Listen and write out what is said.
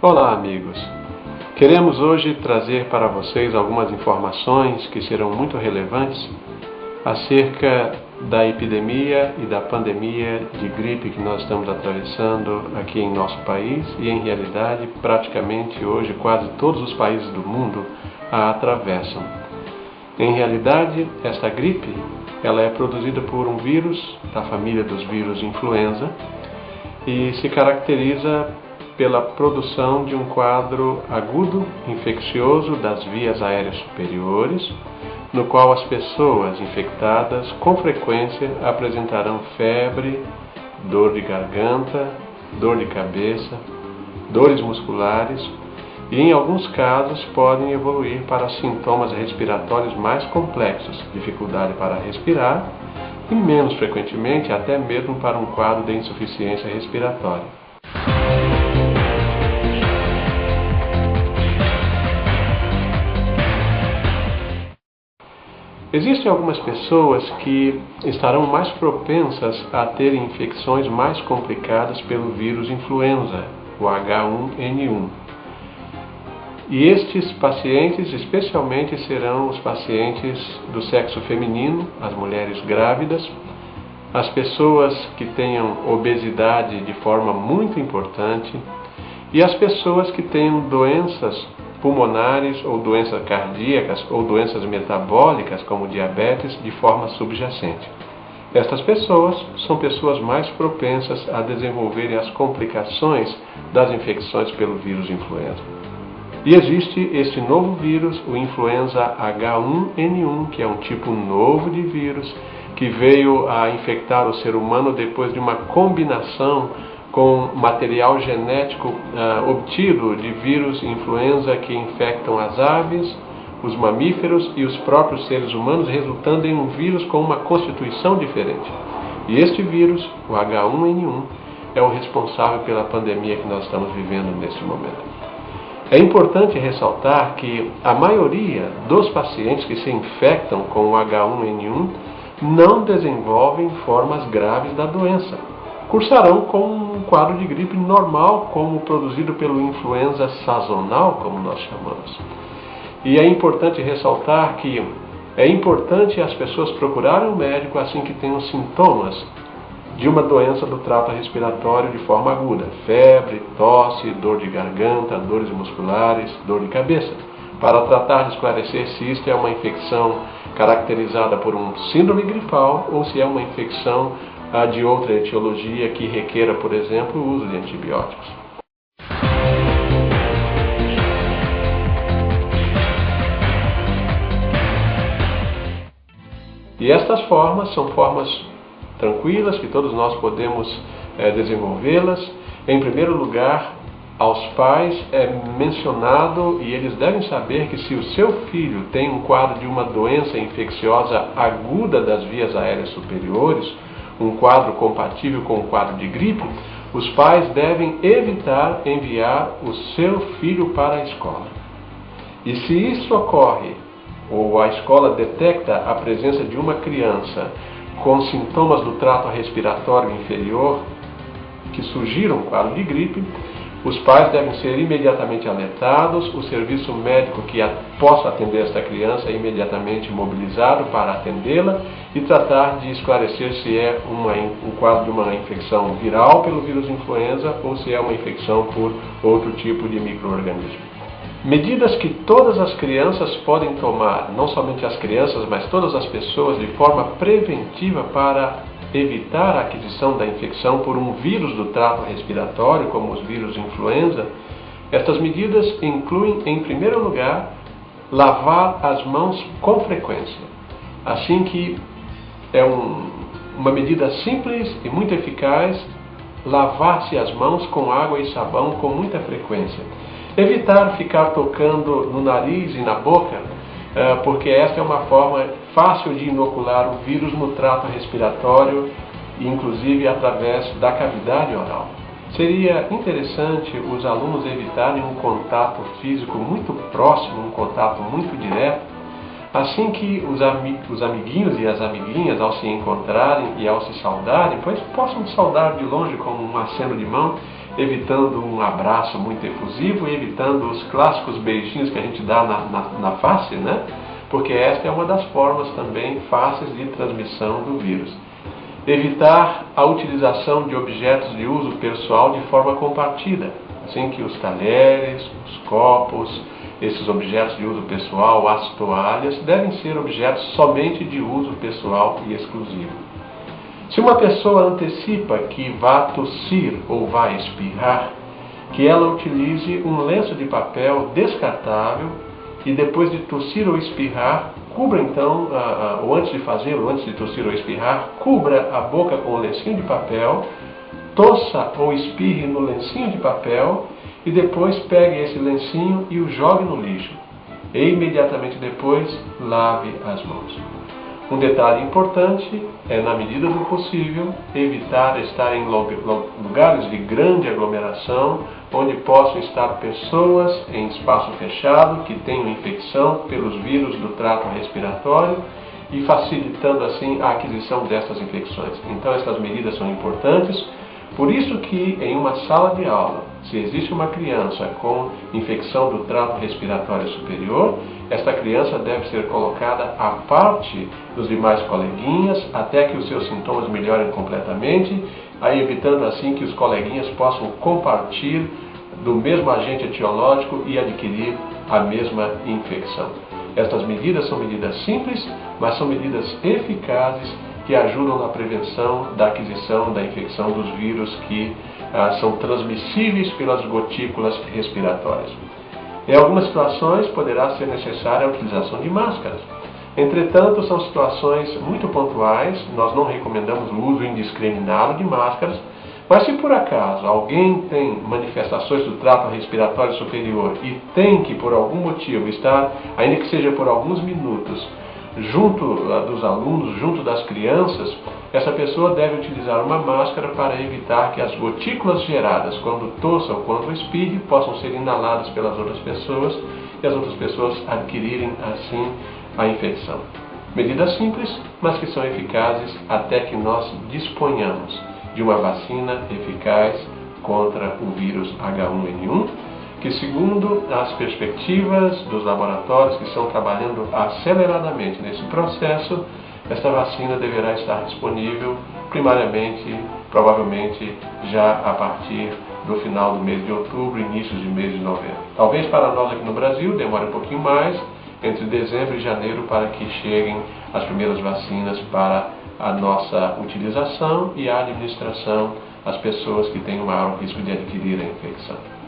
Olá, amigos! Queremos hoje trazer para vocês algumas informações que serão muito relevantes acerca da epidemia e da pandemia de gripe que nós estamos atravessando aqui em nosso país e, em realidade, praticamente hoje quase todos os países do mundo a atravessam. Em realidade, esta gripe ela é produzida por um vírus da família dos vírus influenza e se caracteriza pela produção de um quadro agudo infeccioso das vias aéreas superiores, no qual as pessoas infectadas com frequência apresentarão febre, dor de garganta, dor de cabeça, dores musculares e, em alguns casos, podem evoluir para sintomas respiratórios mais complexos, dificuldade para respirar e, menos frequentemente, até mesmo para um quadro de insuficiência respiratória. Existem algumas pessoas que estarão mais propensas a terem infecções mais complicadas pelo vírus influenza, o H1N1. E estes pacientes, especialmente, serão os pacientes do sexo feminino, as mulheres grávidas, as pessoas que tenham obesidade de forma muito importante e as pessoas que tenham doenças pulmonares ou doenças cardíacas ou doenças metabólicas como diabetes de forma subjacente. Estas pessoas são pessoas mais propensas a desenvolverem as complicações das infecções pelo vírus influenza. E existe este novo vírus, o influenza H1N1, que é um tipo novo de vírus que veio a infectar o ser humano depois de uma combinação com material genético obtido de vírus influenza que infectam as aves, os mamíferos e os próprios seres humanos, resultando em um vírus com uma constituição diferente. E este vírus, o H1N1, é o responsável pela pandemia que nós estamos vivendo neste momento. É importante ressaltar que a maioria dos pacientes que se infectam com o H1N1 não desenvolvem formas graves da doença. Cursarão com um quadro de gripe normal, como produzido pelo influenza sazonal, como nós chamamos. E é importante ressaltar que é importante as pessoas procurarem um médico assim que tenham sintomas de uma doença do trato respiratório de forma aguda, febre, tosse, dor de garganta, dores musculares, dor de cabeça, para tratar de esclarecer se isto é uma infecção caracterizada por um síndrome gripal ou se é uma infecção de outra etiologia que requeira, por exemplo, o uso de antibióticos. E estas formas são formas tranquilas que todos nós podemos desenvolvê-las. Em primeiro lugar, aos pais é mencionado e eles devem saber que se o seu filho tem um quadro de uma doença infecciosa aguda das vias aéreas superiores, um quadro compatível com um quadro de gripe, os pais devem evitar enviar o seu filho para a escola. E se isso ocorre, ou a escola detecta a presença de uma criança com sintomas do trato respiratório inferior que surgiram um quadro de gripe, os pais devem ser imediatamente alertados, o serviço médico que possa atender esta criança é imediatamente mobilizado para atendê-la e tratar de esclarecer se é um quadro de uma infecção viral pelo vírus influenza ou se é uma infecção por outro tipo de micro-organismo. Medidas que todas as crianças podem tomar, não somente as crianças, mas todas as pessoas, de forma preventiva para evitar a aquisição da infecção por um vírus do trato respiratório, como os vírus influenza, estas medidas incluem, em primeiro lugar, lavar as mãos com frequência. Assim que é uma medida simples e muito eficaz, lavar-se as mãos com água e sabão com muita frequência. Evitar ficar tocando no nariz e na boca, porque esta é uma forma fácil de inocular o vírus no trato respiratório, inclusive através da cavidade oral. Seria interessante os alunos evitarem um contato físico muito próximo, um contato muito direto, assim que os amiguinhos e as amiguinhas, ao se encontrarem e ao se saudarem, pois possam saudar de longe com um aceno de mão, evitando um abraço muito efusivo e evitando os clássicos beijinhos que a gente dá na face, né? Porque esta é uma das formas também fáceis de transmissão do vírus. Evitar a utilização de objetos de uso pessoal de forma compartida, assim que os talheres, os copos, esses objetos de uso pessoal, as toalhas, devem ser objetos somente de uso pessoal e exclusivo. Se uma pessoa antecipa que vá tossir ou vai espirrar, que ela utilize um lenço de papel descartável e depois de tossir ou espirrar, cubra então, ou antes de fazê-lo, antes de tossir ou espirrar, cubra a boca com o lencinho de papel, tossa ou espirre no lencinho de papel e depois pegue esse lencinho e o jogue no lixo. E imediatamente depois, lave as mãos. Um detalhe importante é, na medida do possível, evitar estar em lugares de grande aglomeração, onde possam estar pessoas em espaço fechado que tenham infecção pelos vírus do trato respiratório e facilitando assim a aquisição destas infecções. Então, essas medidas são importantes. Por isso que em uma sala de aula, se existe uma criança com infecção do trato respiratório superior, esta criança deve ser colocada à parte dos demais coleguinhas até que os seus sintomas melhorem completamente, aí evitando assim que os coleguinhas possam compartilhar do mesmo agente etiológico e adquirir a mesma infecção. Estas medidas são medidas simples, mas são medidas eficazes que ajudam na prevenção da aquisição da infecção dos vírus que são transmissíveis pelas gotículas respiratórias. Em algumas situações poderá ser necessária a utilização de máscaras. Entretanto, são situações muito pontuais, nós não recomendamos o uso indiscriminado de máscaras, mas se por acaso alguém tem manifestações do trato respiratório superior e tem que por algum motivo estar, ainda que seja por alguns minutos, junto dos alunos, junto das crianças, essa pessoa deve utilizar uma máscara para evitar que as gotículas geradas quando tossa ou quando espirre possam ser inaladas pelas outras pessoas e as outras pessoas adquirirem assim a infecção. Medidas simples, mas que são eficazes até que nós disponhamos de uma vacina eficaz contra o vírus H1N1, que segundo as perspectivas dos laboratórios que estão trabalhando aceleradamente nesse processo, esta vacina deverá estar disponível primariamente, provavelmente já a partir do final do mês de outubro, início de mês de novembro. Talvez para nós aqui no Brasil demore um pouquinho mais, entre dezembro e janeiro, para que cheguem as primeiras vacinas para a nossa utilização e a administração às pessoas que têm o maior risco de adquirir a infecção.